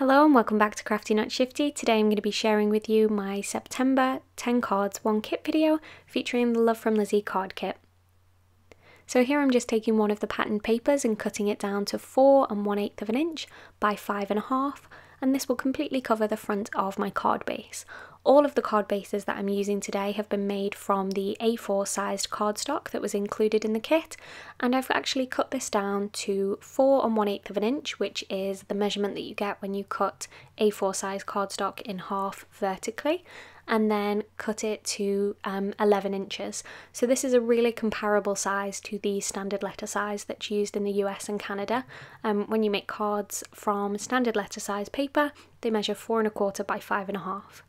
Hello and welcome back to Crafty not Shifty. Today I'm going to be sharing with you my September 10 cards 1 kit video featuring the Love From Lizi card kit. So here I'm just taking one of the patterned papers and cutting it down to 4 1/8 of an inch by 5.5, and this will completely cover the front of my card base. All of the card bases that I'm using today have been made from the A4 sized cardstock that was included in the kit, and I've actually cut this down to 4 1/8 of an inch, which is the measurement that you get when you cut A4 sized cardstock in half vertically, and then cut it to 11 inches. So this is a really comparable size to the standard letter size that's used in the US and Canada. When you make cards from standard letter size paper, they measure 4 1/4 by 5.5.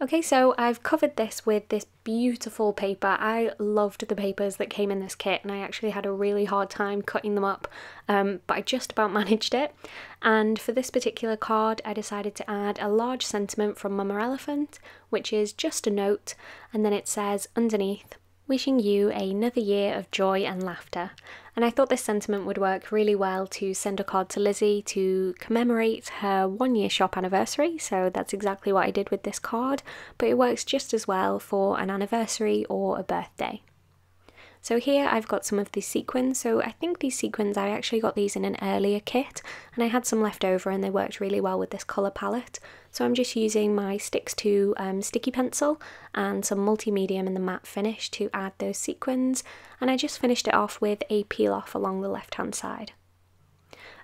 Okay, so I've covered this with this beautiful paper. I loved the papers that came in this kit, and I actually had a really hard time cutting them up, but I just about managed it. And for this particular card, I decided to add a large sentiment from Mama Elephant, which is just a note, and then it says underneath, "Wishing you another year of joy and laughter." And I thought this sentiment would work really well to send a card to Lizi to commemorate her 1-year shop anniversary, so that's exactly what I did with this card, but it works just as well for an anniversary or a birthday. So here I've got some of these sequins. So I think these sequins, I actually got these in an earlier kit, and I had some left over and they worked really well with this colour palette. So I'm just using my Sticks to sticky pencil and some multi-medium in the matte finish to add those sequins, and I just finished it off with a peel off along the left hand side.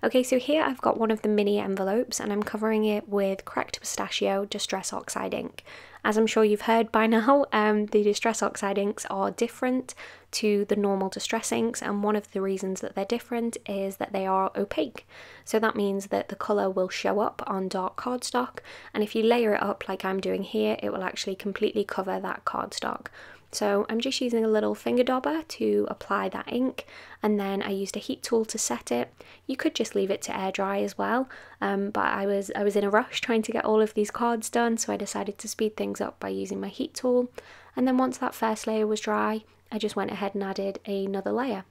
Okay, so here I've got one of the mini envelopes and I'm covering it with Cracked Pistachio Distress Oxide ink. As I'm sure you've heard by now, the Distress Oxide inks are different to the normal Distress inks, and one of the reasons that they're different is that they are opaque. So that means that the colour will show up on dark cardstock, and if you layer it up like I'm doing here, it will actually completely cover that cardstock. So I'm just using a little finger dauber to apply that ink, and then I used a heat tool to set it. You could just leave it to air dry as well, but I was in a rush trying to get all of these cards done, so I decided to speed things up by using my heat tool. And then once that first layer was dry, I just went ahead and added another layer.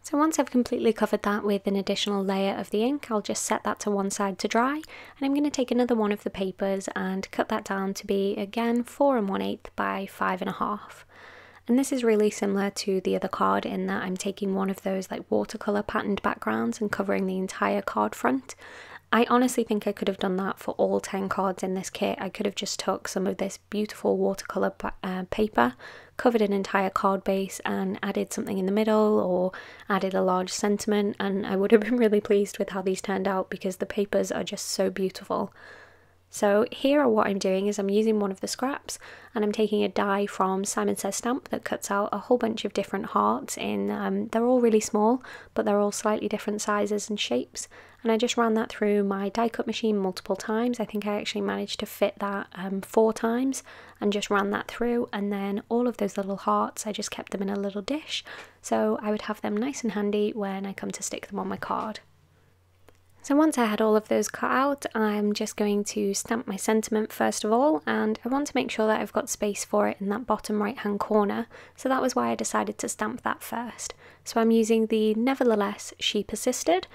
So once I've completely covered that with an additional layer of the ink, I'll just set that to one side to dry, and I'm going to take another one of the papers and cut that down to be, again, 4 1/8 by 5.5. And this is really similar to the other card in that I'm taking one of those like watercolour patterned backgrounds and covering the entire card front. I honestly think I could have done that for all 10 cards in this kit. I could have just took some of this beautiful watercolour paper, covered an entire card base and added something in the middle or added a large sentiment, and I would have been really pleased with how these turned out because the papers are just so beautiful. So here what I'm doing is I'm using one of the scraps and I'm taking a die from Simon Says Stamp that cuts out a whole bunch of different hearts in, they're all really small, but they're all slightly different sizes and shapes. And I just ran that through my die cut machine multiple times. I think I actually managed to fit that 4 times and just ran that through, and then all of those little hearts, I just kept them in a little dish so I would have them nice and handy when I come to stick them on my card. So once I had all of those cut out, I'm just going to stamp my sentiment first of all, and I want to make sure that I've got space for it in that bottom right hand corner, so that was why I decided to stamp that first. So I'm using the Nevertheless She Persisted,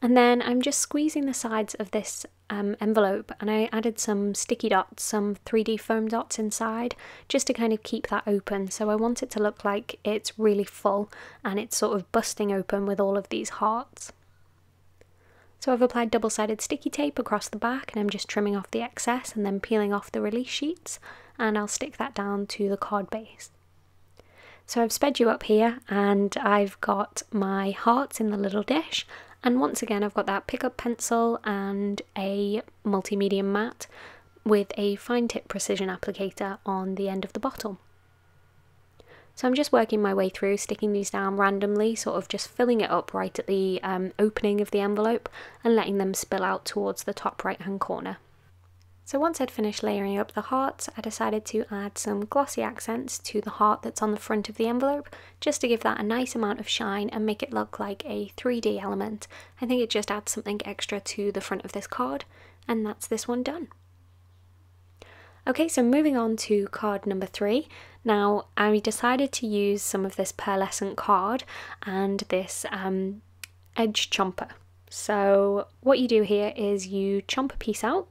and then I'm just squeezing the sides of this envelope, and I added some sticky dots, some 3D foam dots inside, just to kind of keep that open. So I want it to look like it's really full and it's sort of busting open with all of these hearts. So I've applied double-sided sticky tape across the back, and I'm just trimming off the excess and then peeling off the release sheets, and I'll stick that down to the card base. So I've sped you up here and I've got my hearts in the little dish, and once again I've got that pickup pencil and a multi-medium mat with a fine tip precision applicator on the end of the bottle. So I'm just working my way through, sticking these down randomly, sort of just filling it up right at the opening of the envelope and letting them spill out towards the top right hand corner. So once I'd finished layering up the hearts, I decided to add some glossy accents to the heart that's on the front of the envelope, just to give that a nice amount of shine and make it look like a 3D element. I think it just adds something extra to the front of this card, and that's this one done. Okay, so moving on to card number 3. Now, I decided to use some of this pearlescent card and this edge chomper. So what you do here is you chomp a piece out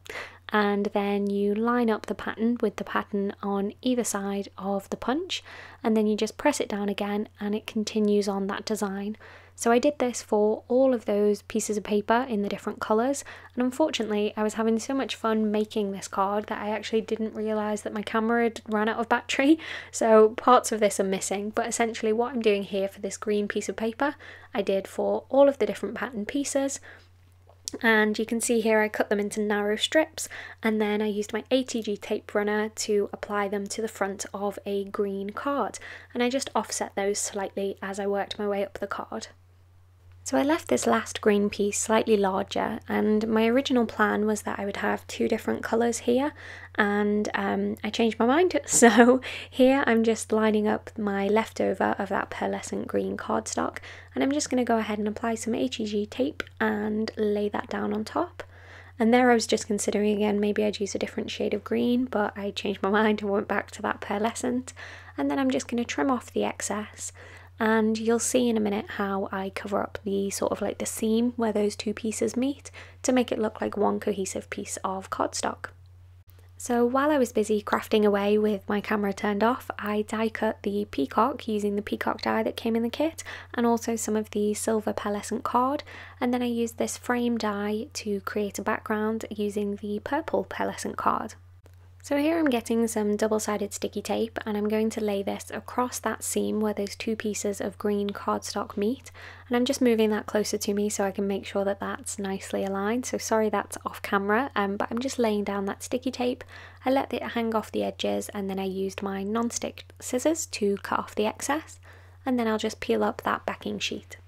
and then you line up the pattern with the pattern on either side of the punch, and then you just press it down again and it continues on that design. So I did this for all of those pieces of paper in the different colours, and unfortunately I was having so much fun making this card that I actually didn't realise that my camera had run out of battery, so parts of this are missing. But essentially what I'm doing here for this green piece of paper, I did for all of the different pattern pieces. And you can see here I cut them into narrow strips, and then I used my ATG tape runner to apply them to the front of a green card, and I just offset those slightly as I worked my way up the card. So I left this last green piece slightly larger, and my original plan was that I would have two different colours here, and I changed my mind. So here I'm just lining up my leftover of that pearlescent green cardstock, and I'm just going to go ahead and apply some HEG tape and lay that down on top. And there I was just considering again, maybe I'd use a different shade of green, but I changed my mind and went back to that pearlescent. And then I'm just going to trim off the excess. And you'll see in a minute how I cover up the sort of like the seam where those two pieces meet to make it look like one cohesive piece of cardstock. So while I was busy crafting away with my camera turned off, I die cut the peacock using the peacock die that came in the kit, and also some of the silver pearlescent card, and then I used this frame die to create a background using the purple pearlescent card. So here I'm getting some double-sided sticky tape, and I'm going to lay this across that seam where those two pieces of green cardstock meet, and I'm just moving that closer to me so I can make sure that that's nicely aligned. So sorry that's off camera, but I'm just laying down that sticky tape. I let it hang off the edges, and then I used my non-stick scissors to cut off the excess, and then I'll just peel up that backing sheet.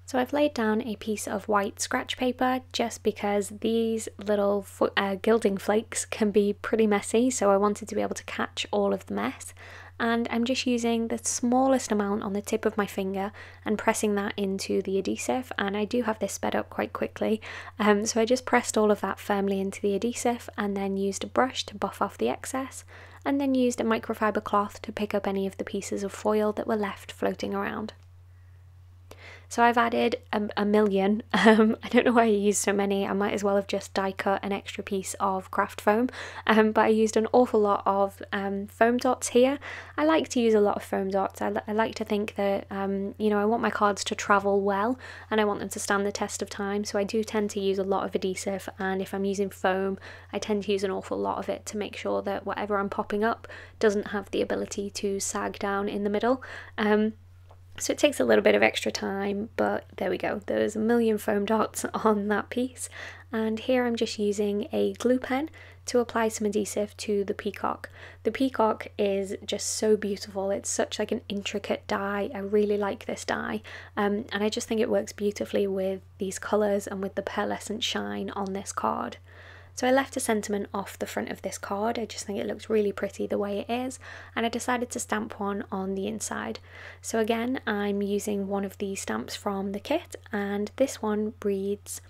So I've laid down a piece of white scratch paper just because these little gilding flakes can be pretty messy, so I wanted to be able to catch all of the mess. And I'm just using the smallest amount on the tip of my finger and pressing that into the adhesive, and I do have this sped up quite quickly. So I just pressed all of that firmly into the adhesive and then used a brush to buff off the excess, and then used a microfiber cloth to pick up any of the pieces of foil that were left floating around. So I've added a million, I don't know why I used so many, I might as well have just die cut an extra piece of craft foam, but I used an awful lot of foam dots here. I like to use a lot of foam dots. I like to think that, you know, I want my cards to travel well and I want them to stand the test of time, so I do tend to use a lot of adhesive, and if I'm using foam I tend to use an awful lot of it to make sure that whatever I'm popping up doesn't have the ability to sag down in the middle. So it takes a little bit of extra time, but there we go, there's a million foam dots on that piece. And here I'm just using a glue pen to apply some adhesive to the peacock. The peacock is just so beautiful, it's such like an intricate die. I really like this die, and I just think it works beautifully with these colours and with the pearlescent shine on this card. So I left a sentiment off the front of this card. I just think it looks really pretty the way it is, and I decided to stamp one on the inside. So again, I'm using one of the stamps from the kit, and this one reads,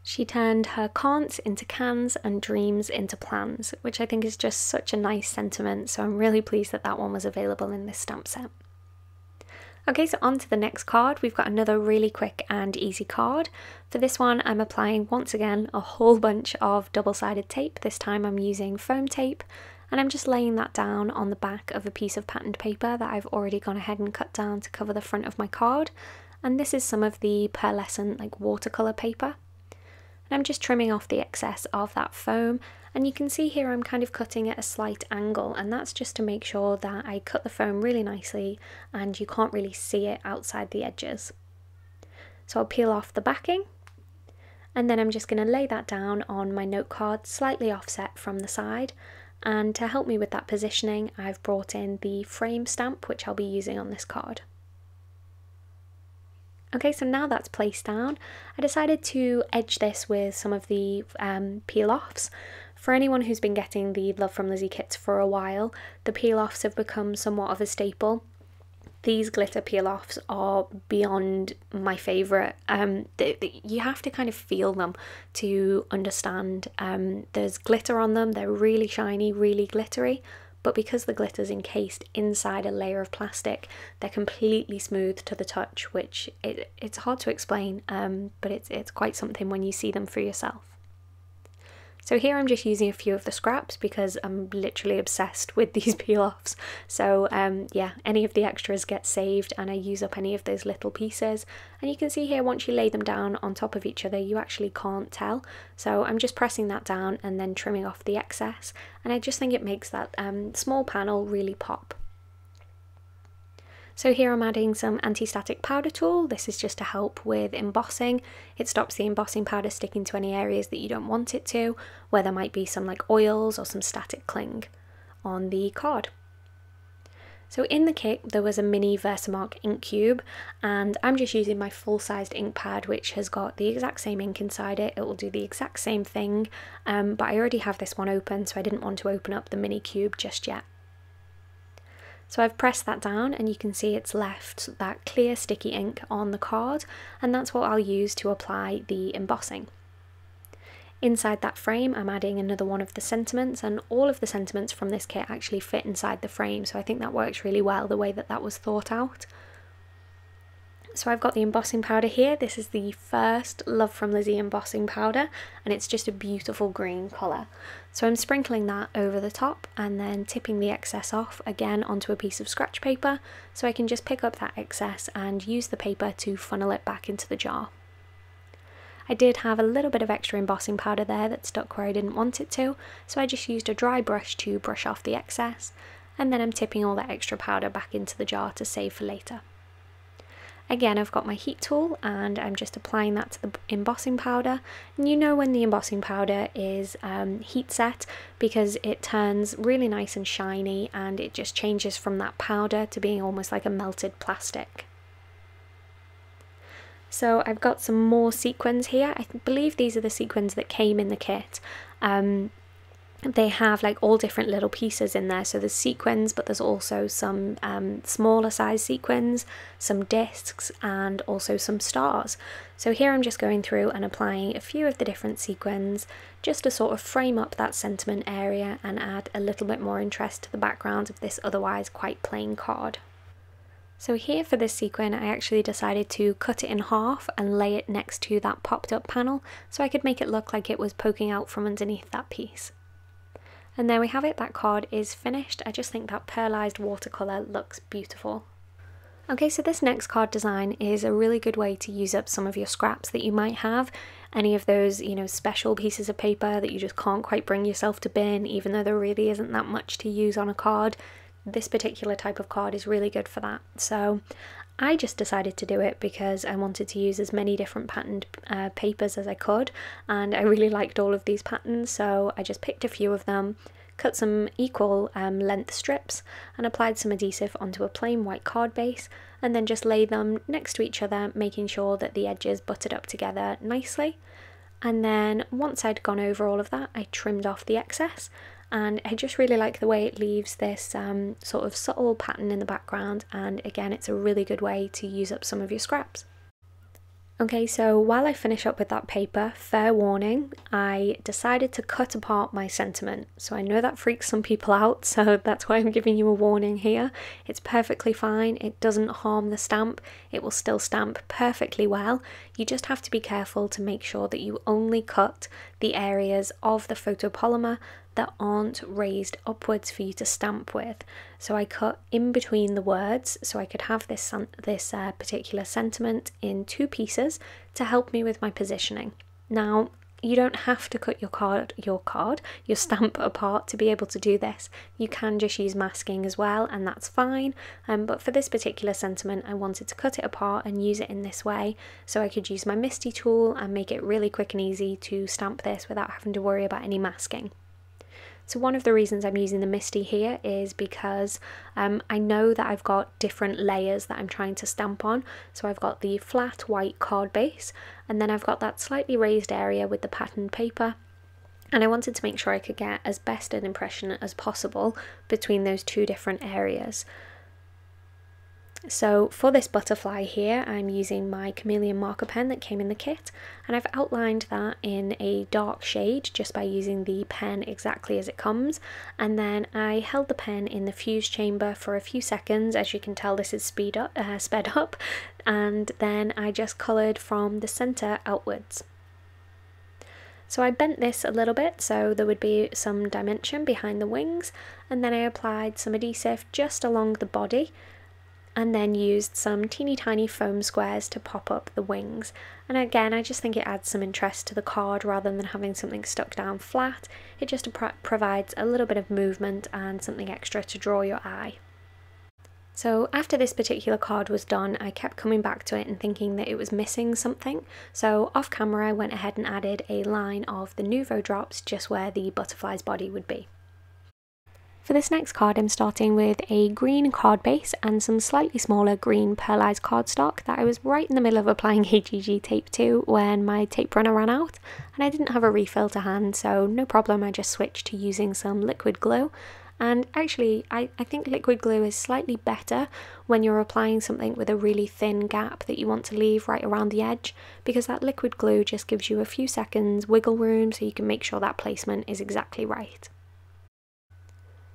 "She turned her can'ts into cans and dreams into plans," which I think is just such a nice sentiment, so I'm really pleased that that one was available in this stamp set. Okay, so on to the next card. We've got another really quick and easy card. For this one, I'm applying once again a whole bunch of double-sided tape. This time I'm using foam tape, and I'm just laying that down on the back of a piece of patterned paper that I've already gone ahead and cut down to cover the front of my card. And this is some of the pearlescent like watercolour paper. And I'm just trimming off the excess of that foam, and you can see here I'm kind of cutting at a slight angle, and that's just to make sure that I cut the foam really nicely and you can't really see it outside the edges. So I'll peel off the backing, and then I'm just going to lay that down on my note card slightly offset from the side, and to help me with that positioning I've brought in the frame stamp which I'll be using on this card. Okay, so now that's placed down, I decided to edge this with some of the peel-offs. For anyone who's been getting the Love From Lizi kits for a while, the peel-offs have become somewhat of a staple. These glitter peel-offs are beyond my favourite. You have to kind of feel them to understand. There's glitter on them, they're really shiny, really glittery, but because the glitter's encased inside a layer of plastic, they're completely smooth to the touch, which it's hard to explain, but it's quite something when you see them for yourself. So here I'm just using a few of the scraps because I'm literally obsessed with these peel-offs. So yeah, any of the extras get saved and I use up any of those little pieces. And you can see here, once you lay them down on top of each other, you actually can't tell. So I'm just pressing that down and then trimming off the excess. And I just think it makes that small panel really pop. So here I'm adding some anti-static powder tool. This is just to help with embossing. It stops the embossing powder sticking to any areas that you don't want it to, where there might be some like oils or some static cling on the card. So in the kit there was a mini Versamark ink cube, and I'm just using my full-sized ink pad, which has got the exact same ink inside it. It will do the exact same thing, but I already have this one open, so I didn't want to open up the mini cube just yet. So I've pressed that down and you can see it's left that clear sticky ink on the card, and that's what I'll use to apply the embossing. Inside that frame I'm adding another one of the sentiments, and all of the sentiments from this kit actually fit inside the frame, so I think that works really well the way that that was thought out. So I've got the embossing powder here. This is the first Love From Lizi embossing powder, and it's just a beautiful green colour. So I'm sprinkling that over the top and then tipping the excess off again onto a piece of scratch paper, so I can just pick up that excess and use the paper to funnel it back into the jar. I did have a little bit of extra embossing powder there that stuck where I didn't want it to, so I just used a dry brush to brush off the excess, and then I'm tipping all that extra powder back into the jar to save for later. Again, I've got my heat tool and I'm just applying that to the embossing powder, and you know when the embossing powder is heat set because it turns really nice and shiny and it just changes from that powder to being almost like a melted plastic. So I've got some more sequins here. I believe these are the sequins that came in the kit. They have like all different little pieces in there, so there's sequins, but there's also some smaller size sequins, some discs, and also some stars. So here I'm just going through and applying a few of the different sequins just to sort of frame up that sentiment area and add a little bit more interest to the background of this otherwise quite plain card. So here for this sequin I actually decided to cut it in half and lay it next to that popped up panel so I could make it look like it was poking out from underneath that piece. And there we have it, that card is finished. I just think that pearlized watercolour looks beautiful. Okay, so this next card design is a really good way to use up some of your scraps that you might have. Any of those, you know, special pieces of paper that you just can't quite bring yourself to bin, even though there really isn't that much to use on a card. This particular type of card is really good for that. So I just decided to do it because I wanted to use as many different patterned papers as I could, and I really liked all of these patterns, so I just picked a few of them, cut some equal length strips and applied some adhesive onto a plain white card base, and then just lay them next to each other, making sure that the edges butted up together nicely. And then once I'd gone over all of that, I trimmed off the excess, and I just really like the way it leaves this sort of subtle pattern in the background, and again it's a really good way to use up some of your scraps. Okay, so while I finish up with that paper, fair warning, I decided to cut apart my sentiment. So I know that freaks some people out, so that's why I'm giving you a warning here. It's perfectly fine, it doesn't harm the stamp, it will still stamp perfectly well. You just have to be careful to make sure that you only cut the areas of the photopolymer that aren't raised upwards for you to stamp with. So I cut in between the words so I could have this particular sentiment in two pieces to help me with my positioning. Now, you don't have to cut your stamp apart to be able to do this. You can just use masking as well, and that's fine. But for this particular sentiment, I wanted to cut it apart and use it in this way so I could use my Misty tool and make it really quick and easy to stamp this without having to worry about any masking. So one of the reasons I'm using the Misty here is because I know that I've got different layers that I'm trying to stamp on. So I've got the flat white card base, and then I've got that slightly raised area with the patterned paper. And I wanted to make sure I could get as best an impression as possible between those two different areas. So for this butterfly here, I'm using my chameleon marker pen that came in the kit, and I've outlined that in a dark shade just by using the pen exactly as it comes, and then I held the pen in the fuse chamber for a few seconds. As you can tell, this is sped up, and then I just coloured from the centre outwards. So I bent this a little bit so there would be some dimension behind the wings, and then I applied some adhesive just along the body, and then used some teeny tiny foam squares to pop up the wings. And again, I just think it adds some interest to the card rather than having something stuck down flat. It just provides a little bit of movement and something extra to draw your eye. So after this particular card was done, I kept coming back to it and thinking that it was missing something. So off camera I went ahead and added a line of the Nuvo drops just where the butterfly's body would be. For this next card, I'm starting with a green card base and some slightly smaller green pearlized cardstock that I was right in the middle of applying HGG tape to when my tape runner ran out, and I didn't have a refill to hand, so no problem, I just switched to using some liquid glue. And actually, I think liquid glue is slightly better when you're applying something with a really thin gap that you want to leave right around the edge, because that liquid glue just gives you a few seconds wiggle room so you can make sure that placement is exactly right.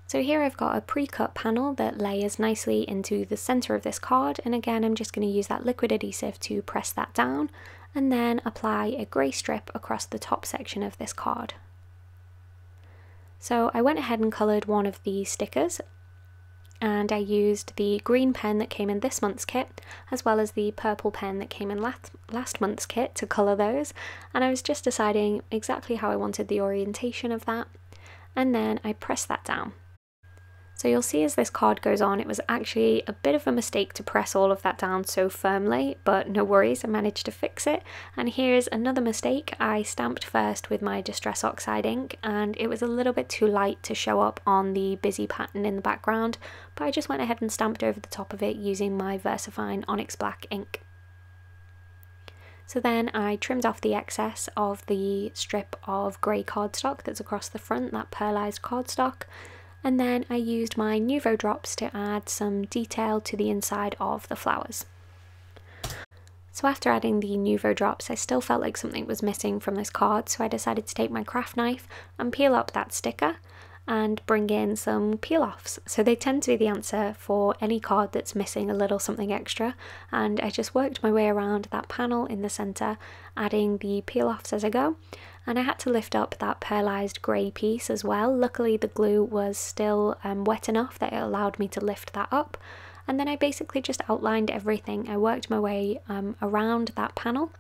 So here I've got a pre-cut panel that layers nicely into the centre of this card, and again I'm just going to use that liquid adhesive to press that down and then apply a grey strip across the top section of this card. So I went ahead and coloured one of the stickers, and I used the green pen that came in this month's kit as well as the purple pen that came in last month's kit to colour those, and I was just deciding exactly how I wanted the orientation of that, and then I pressed that down. So you'll see as this card goes on, it was actually a bit of a mistake to press all of that down so firmly, but no worries, I managed to fix it. And here's another mistake. I stamped first with my Distress Oxide ink, and it was a little bit too light to show up on the busy pattern in the background, but I just went ahead and stamped over the top of it using my VersaFine Onyx Black ink. So then I trimmed off the excess of the strip of grey cardstock that's across the front, that pearlized cardstock, and then I used my Nuvo drops to add some detail to the inside of the flowers. So after adding the Nuvo drops, I still felt like something was missing from this card, so I decided to take my craft knife and peel up that sticker and bring in some peel-offs. So they tend to be the answer for any card that's missing a little something extra, and I just worked my way around that panel in the centre, adding the peel-offs as I go. And I had to lift up that pearlized grey piece as well. Luckily the glue was still wet enough that it allowed me to lift that up, and then I basically just outlined everything. I worked my way around that panel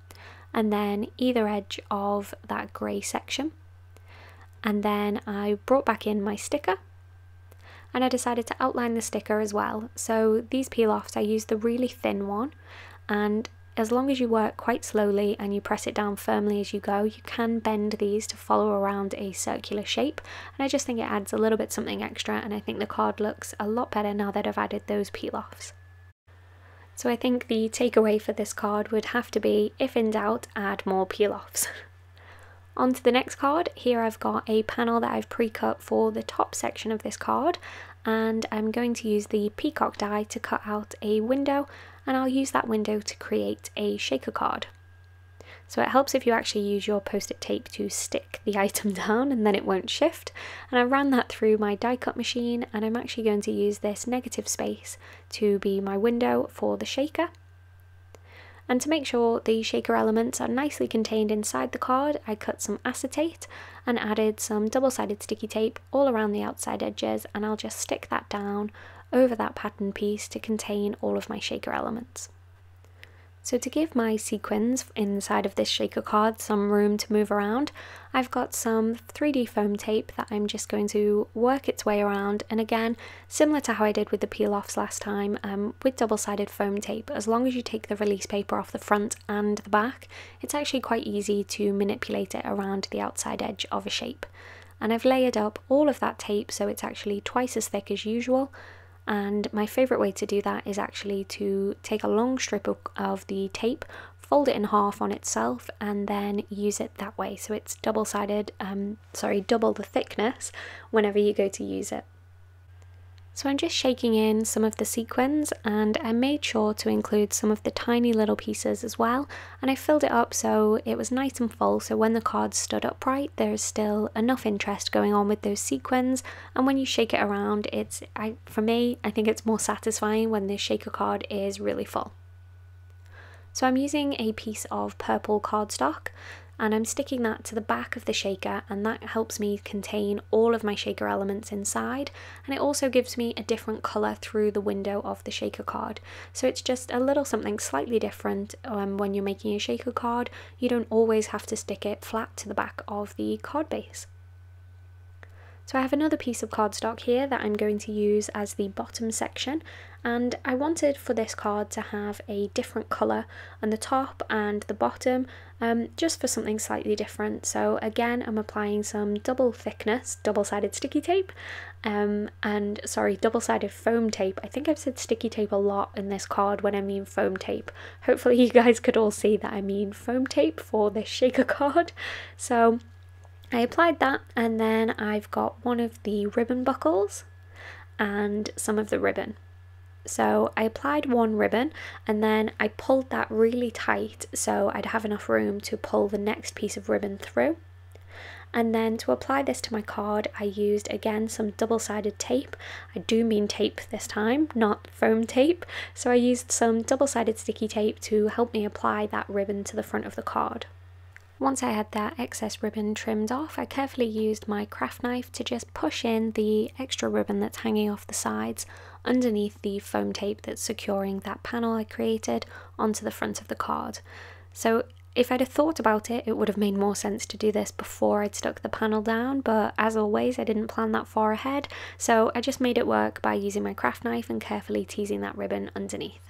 and then either edge of that grey section, and then I brought back in my sticker and I decided to outline the sticker as well. So these peel-offs, I used the really thin one, and as long as you work quite slowly and you press it down firmly as you go, you can bend these to follow around a circular shape, and I just think it adds a little bit something extra, and I think the card looks a lot better now that I've added those peel-offs. So I think the takeaway for this card would have to be, if in doubt, add more peel-offs. On to the next card. Here I've got a panel that I've pre-cut for the top section of this card, and I'm going to use the peacock die to cut out a window, and I'll use that window to create a shaker card. So it helps if you actually use your post-it tape to stick the item down and then it won't shift. And I ran that through my die cut machine, and I'm actually going to use this negative space to be my window for the shaker. And to make sure the shaker elements are nicely contained inside the card, I cut some acetate and added some double-sided sticky tape all around the outside edges, and I'll just stick that down over that pattern piece to contain all of my shaker elements. So to give my sequins inside of this shaker card some room to move around, I've got some 3D foam tape that I'm just going to work its way around, and again, similar to how I did with the peel-offs last time, with double-sided foam tape, as long as you take the release paper off the front and the back, it's actually quite easy to manipulate it around the outside edge of a shape. And I've layered up all of that tape so it's actually twice as thick as usual. And my favourite way to do that is actually to take a long strip of the tape, fold it in half on itself, and then use it that way. So it's double-sided, double the thickness whenever you go to use it. So I'm just shaking in some of the sequins, and I made sure to include some of the tiny little pieces as well, and I filled it up so it was nice and full, so when the card stood upright there's still enough interest going on with those sequins, and when you shake it around for me I think it's more satisfying when the shaker card is really full. So I'm using a piece of purple cardstock and I'm sticking that to the back of the shaker, and that helps me contain all of my shaker elements inside, and it also gives me a different colour through the window of the shaker card. So it's just a little something slightly different when you're making a shaker card. You don't always have to stick it flat to the back of the card base. So I have another piece of cardstock here that I'm going to use as the bottom section, and I wanted for this card to have a different colour on the top and the bottom, just for something slightly different. So again, I'm applying some double thickness, double-sided sticky tape, double-sided foam tape. I think I've said sticky tape a lot in this card when I mean foam tape. Hopefully you guys could all see that I mean foam tape for this shaker card. So I applied that, and then I've got one of the ribbon buckles and some of the ribbon. So I applied one ribbon and then I pulled that really tight so I'd have enough room to pull the next piece of ribbon through. And then to apply this to my card, I used again some double-sided tape. I do mean tape this time, not foam tape. So I used some double-sided sticky tape to help me apply that ribbon to the front of the card. Once I had that excess ribbon trimmed off, I carefully used my craft knife to just push in the extra ribbon that's hanging off the sides underneath the foam tape that's securing that panel I created onto the front of the card. So if I'd have thought about it, it would have made more sense to do this before I'd stuck the panel down, but as always I didn't plan that far ahead, so I just made it work by using my craft knife and carefully teasing that ribbon underneath.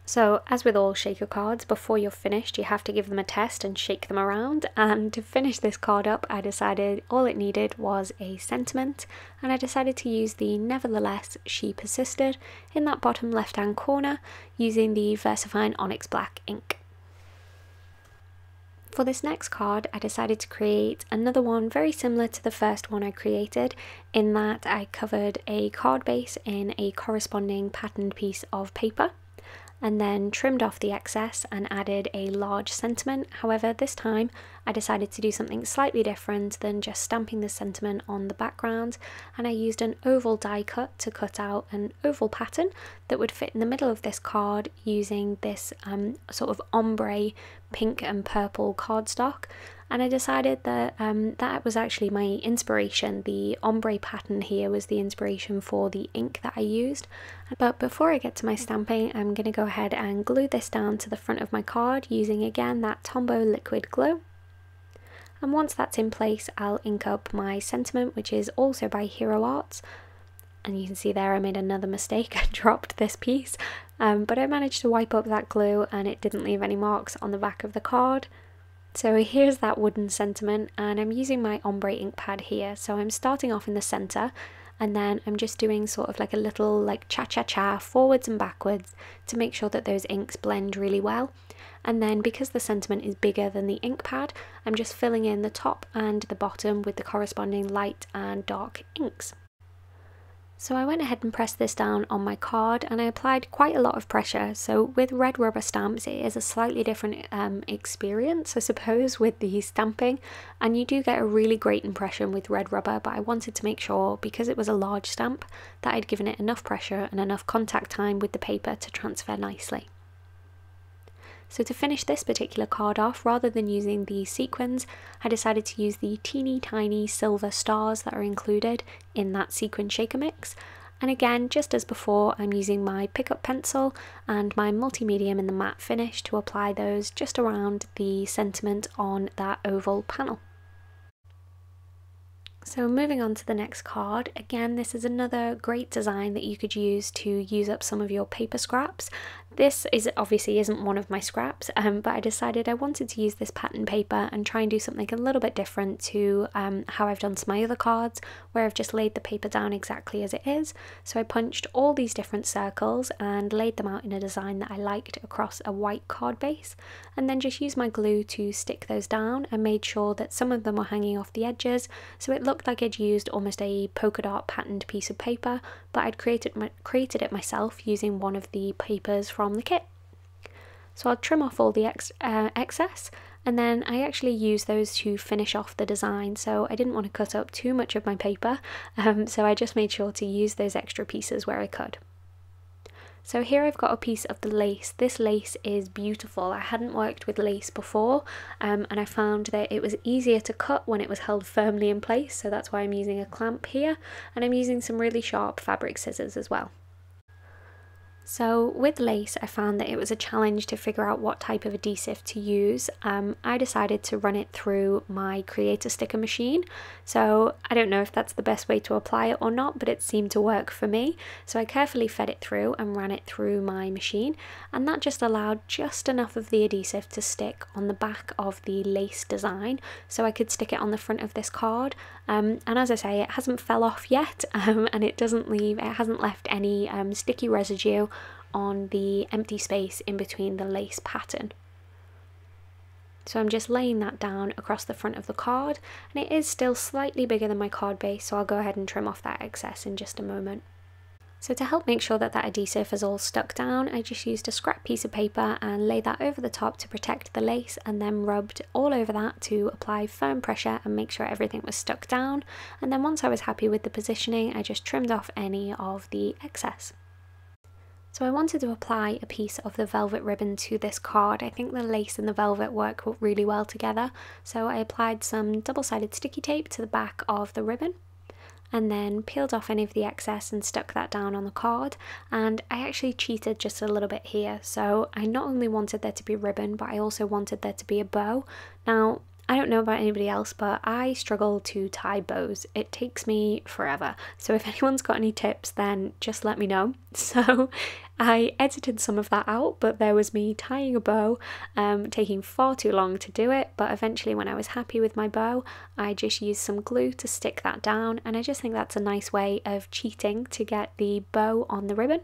So as with all shaker cards, before you're finished you have to give them a test and shake them around, and to finish this card up I decided all it needed was a sentiment, and I decided to use the Nevertheless She Persisted in that bottom left hand corner using the VersaFine Onyx Black ink. For this next card I decided to create another one very similar to the first one I created, in that I covered a card base in a corresponding patterned piece of paper, and then trimmed off the excess and added a large sentiment. However, this time I decided to do something slightly different than just stamping the sentiment on the background, and I used an oval die cut to cut out an oval pattern that would fit in the middle of this card using this sort of ombre pink and purple cardstock. And I decided that that was actually my inspiration. The ombre pattern here was the inspiration for the ink that I used. But before I get to my stamping, I'm going to go ahead and glue this down to the front of my card using again that Tombow liquid glue. And once that's in place, I'll ink up my sentiment, which is also by Hero Arts. And you can see there I made another mistake, I dropped this piece. But I managed to wipe up that glue and it didn't leave any marks on the back of the card. So here's that wooden sentiment, and I'm using my ombre ink pad here. So I'm starting off in the center, and then I'm just doing sort of like a little like cha-cha-cha forwards and backwards to make sure that those inks blend really well. And then because the sentiment is bigger than the ink pad, I'm just filling in the top and the bottom with the corresponding light and dark inks. So I went ahead and pressed this down on my card, and I applied quite a lot of pressure. So with red rubber stamps it is a slightly different experience, I suppose, with the stamping, and you do get a really great impression with red rubber, but I wanted to make sure, because it was a large stamp, that I'd given it enough pressure and enough contact time with the paper to transfer nicely. So to finish this particular card off, rather than using the sequins, I decided to use the teeny tiny silver stars that are included in that sequin shaker mix. And again, just as before, I'm using my pickup pencil and my multi-medium in the matte finish to apply those just around the sentiment on that oval panel. So moving on to the next card, again this is another great design that you could use to use up some of your paper scraps. This obviously isn't one of my scraps, but I decided I wanted to use this pattern paper and try and do something a little bit different to how I've done some of my other cards, where I've just laid the paper down exactly as it is. So I punched all these different circles and laid them out in a design that I liked across a white card base, and then just used my glue to stick those down and made sure that some of them were hanging off the edges, so it looked like I'd used almost a polka dot patterned piece of paper, but I'd created it myself using one of the papers from the kit. So I'll trim off all the excess, and then I actually use those to finish off the design, so I didn't want to cut up too much of my paper, so I just made sure to use those extra pieces where I could. So here I've got a piece of the lace. This lace is beautiful. I hadn't worked with lace before, and I found that it was easier to cut when it was held firmly in place, so that's why I'm using a clamp here, and I'm using some really sharp fabric scissors as well. So with lace, I found that it was a challenge to figure out what type of adhesive to use. I decided to run it through my creator sticker machine. So I don't know if that's the best way to apply it or not, but it seemed to work for me. So I carefully fed it through and ran it through my machine, and that just allowed just enough of the adhesive to stick on the back of the lace design, so I could stick it on the front of this card. And as I say, it hasn't fell off yet, and it hasn't left any sticky residue on the empty space in between the lace pattern. So I'm just laying that down across the front of the card, and it is still slightly bigger than my card base, so I'll go ahead and trim off that excess in just a moment. So to help make sure that that adhesive is all stuck down, I just used a scrap piece of paper and laid that over the top to protect the lace, and then rubbed all over that to apply firm pressure and make sure everything was stuck down. And then once I was happy with the positioning, I just trimmed off any of the excess. So I wanted to apply a piece of the velvet ribbon to this card. I think the lace and the velvet work really well together, so I applied some double-sided sticky tape to the back of the ribbon, and then peeled off any of the excess and stuck that down on the card. And I actually cheated just a little bit here, so I not only wanted there to be ribbon, but I also wanted there to be a bow. Now, I don't know about anybody else, but I struggle to tie bows. It takes me forever. So if anyone's got any tips, then just let me know. So I edited some of that out, but there was me tying a bow, taking far too long to do it. But eventually, when I was happy with my bow, I just used some glue to stick that down. And I just think that's a nice way of cheating to get the bow on the ribbon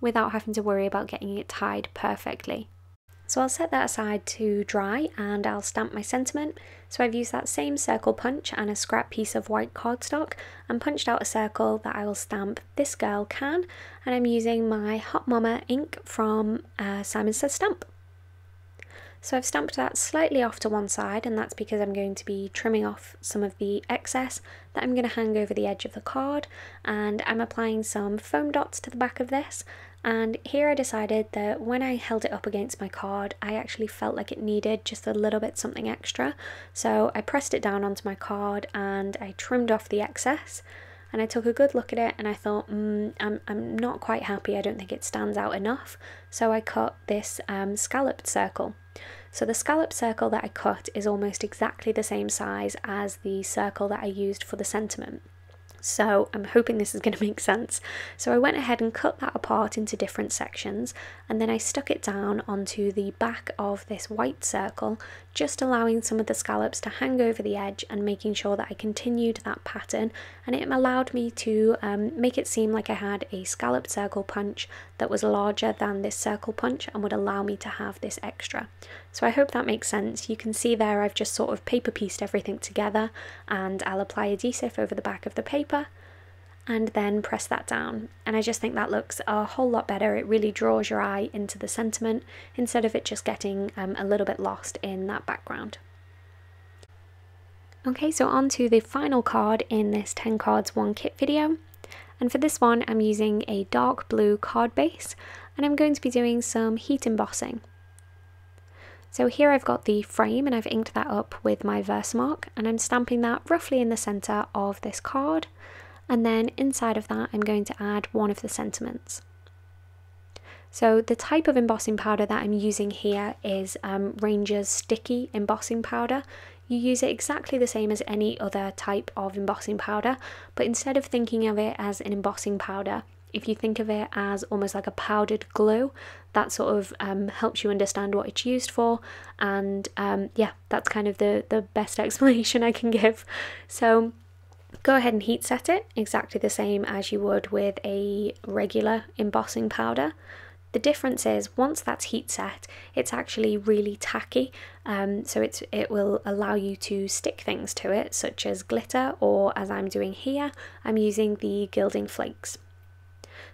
without having to worry about getting it tied perfectly. So I'll set that aside to dry, and I'll stamp my sentiment. So I've used that same circle punch and a scrap piece of white cardstock and punched out a circle that I will stamp "This Girl Can," and I'm using my Hot Mama ink from Simon Says Stamp. So I've stamped that slightly off to one side, and that's because I'm going to be trimming off some of the excess that I'm going to hang over the edge of the card, and I'm applying some foam dots to the back of this. And here I decided that when I held it up against my card, I actually felt like it needed just a little bit something extra. So I pressed it down onto my card and I trimmed off the excess, and I took a good look at it and I thought, I'm not quite happy, I don't think it stands out enough. So I cut this scalloped circle. So the scalloped circle that I cut is almost exactly the same size as the circle that I used for the sentiment. So I'm hoping this is going to make sense. So I went ahead and cut that apart into different sections, and then I stuck it down onto the back of this white circle, just allowing some of the scallops to hang over the edge and making sure that I continued that pattern. And it allowed me to make it seem like I had a scalloped circle punch that was larger than this circle punch and would allow me to have this extra. So I hope that makes sense. You can see there I've just sort of paper pieced everything together, and I'll apply adhesive over the back of the paper and then press that down. And I just think that looks a whole lot better. It really draws your eye into the sentiment instead of it just getting a little bit lost in that background. Okay, so on to the final card in this 10 cards 1 kit video. And for this one, I'm using a dark blue card base, and I'm going to be doing some heat embossing. So here I've got the frame, and I've inked that up with my Versamark, and I'm stamping that roughly in the centre of this card. And then inside of that, I'm going to add one of the sentiments. So the type of embossing powder that I'm using here is Ranger's sticky embossing powder. You use it exactly the same as any other type of embossing powder, but instead of thinking of it as an embossing powder, if you think of it as almost like a powdered glue, that sort of helps you understand what it's used for. And yeah, that's kind of the best explanation I can give. So go ahead and heat set it exactly the same as you would with a regular embossing powder. The difference is once that's heat set, it's actually really tacky, so it will allow you to stick things to it, such as glitter, or as I'm doing here, I'm using the gilding flakes.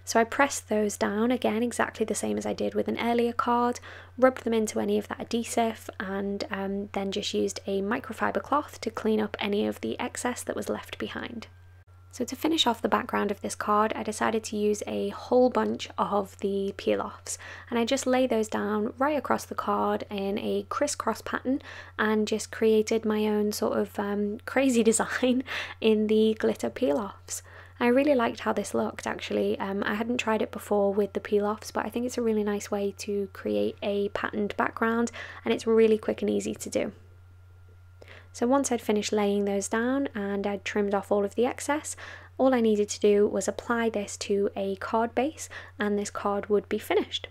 So I pressed those down again exactly the same as I did with an earlier card, rubbed them into any of that adhesive, and then just used a microfiber cloth to clean up any of the excess that was left behind. So to finish off the background of this card, I decided to use a whole bunch of the peel-offs, and I just lay those down right across the card in a crisscross pattern and just created my own sort of crazy design in the glitter peel-offs. I really liked how this looked actually. I hadn't tried it before with the peel-offs, but I think it's a really nice way to create a patterned background, and it's really quick and easy to do. So once I'd finished laying those down and I'd trimmed off all of the excess, all I needed to do was apply this to a card base and this card would be finished.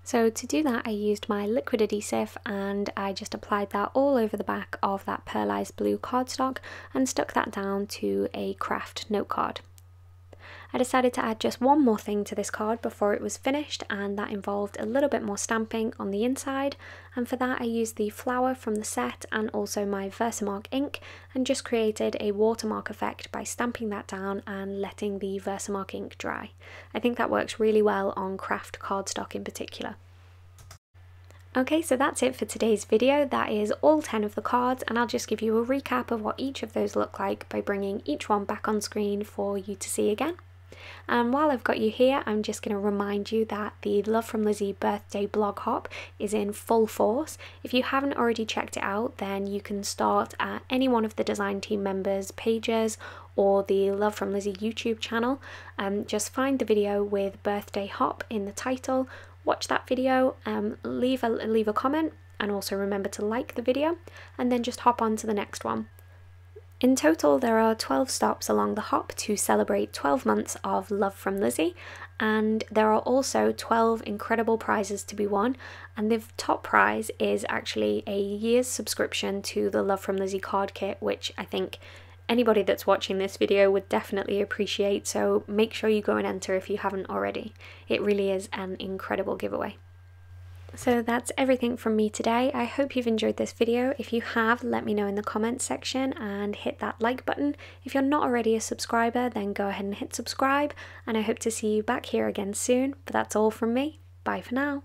So to do that, I used my liquid adhesive and I just applied that all over the back of that pearlized blue cardstock and stuck that down to a craft note card. I decided to add just one more thing to this card before it was finished, and that involved a little bit more stamping on the inside, and for that I used the flower from the set and also my Versamark ink and just created a watermark effect by stamping that down and letting the Versamark ink dry. I think that works really well on craft cardstock in particular. Okay, so that's it for today's video. That is all 10 of the cards, and I'll just give you a recap of what each of those look like by bringing each one back on screen for you to see again. And while I've got you here, I'm just going to remind you that the Love From Lizi birthday blog hop is in full force. If you haven't already checked it out, then you can start at any one of the design team members' pages or the Love From Lizi YouTube channel. Just find the video with birthday hop in the title, watch that video, leave a comment, and also remember to like the video, and then just hop on to the next one. In total, there are 12 stops along the hop to celebrate 12 months of Love From Lizi, and there are also 12 incredible prizes to be won, and the top prize is actually a year's subscription to the Love From Lizi card kit, which I think anybody that's watching this video would definitely appreciate, so make sure you go and enter if you haven't already. It really is an incredible giveaway. So that's everything from me today. I hope you've enjoyed this video. If you have, let me know in the comments section and hit that like button. If you're not already a subscriber, then go ahead and hit subscribe, and I hope to see you back here again soon. But that's all from me. Bye for now.